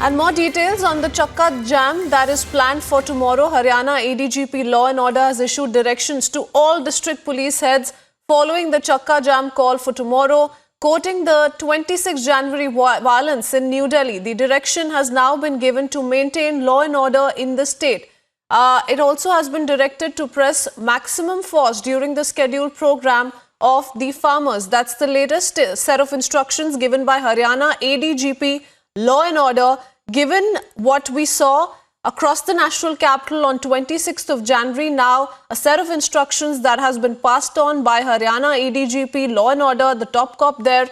And more details on the Chakka Jam that is planned for tomorrow. Haryana ADGP Law and Order has issued directions to all district police heads following the Chakka Jam call for tomorrow. Quoting the 26 January violence in New Delhi, the direction has now been given to maintain law and order in the state. It also has been directed to press maximum force during the scheduled program of the farmers. That's the latest set of instructions given by Haryana ADGP Law and Order. Given what we saw across the national capital on 26th of January, now a set of instructions that has been passed on by Haryana ADGP Law and Order, the top cop there,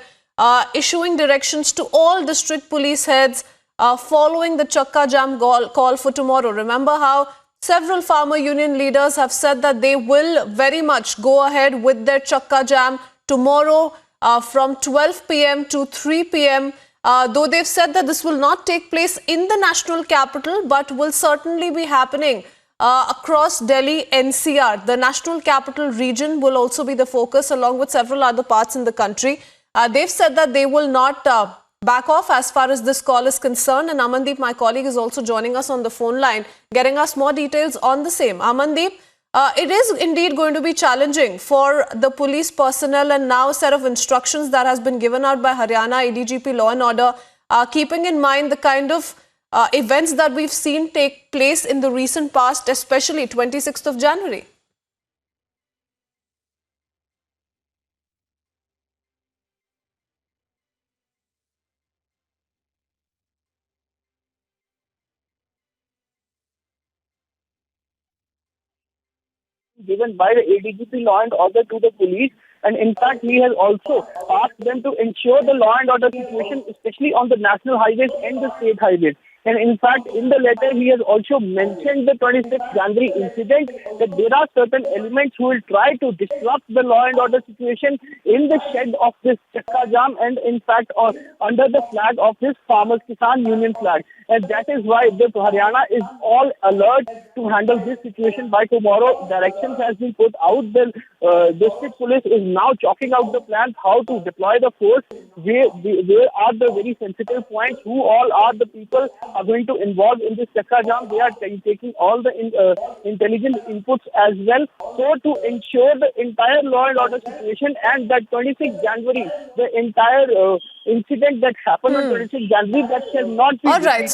issuing directions to all district police heads following the Chakka Jam call for tomorrow. Remember how several farmer union leaders have said that they will very much go ahead with their Chakka Jam tomorrow from 12 p.m. to 3 p.m. Though they've said that this will not take place in the national capital, but will certainly be happening across Delhi NCR. The national capital region will also be the focus, along with several other parts in the country. They've said that they will not back off as far as this call is concerned. And Amandeep, my colleague, is also joining us on the phone line, getting us more details on the same. Amandeep, it is indeed going to be challenging for the police personnel, and now a set of instructions that has been given out by Haryana ADGP Law and Order, keeping in mind the kind of events that we've seen take place in the recent past, especially 26th of January. Given by the ADGP Law and Order to the police, and in fact he has also asked them to ensure the law and order situation, especially on the national highways and the state highways. And in fact, in the letter, he has also mentioned the 26th January incident, that there are certain elements who will try to disrupt the law and order situation in the shed of this Chakka Jam, and in fact under the flag of this Farmers Kisan Union flag. And that is why the Haryana is all alert to handle this situation by tomorrow. Directions has been put out. The district police is now chalking out the plans how to deploy the force, where are the very sensitive points, who all are the people are going to involve in this Chakka Jam. They are taking all the intelligence inputs as well, so to ensure the entire law and order situation. And that 26 January, the entire incident that happened on 26 January, that shall not be All right.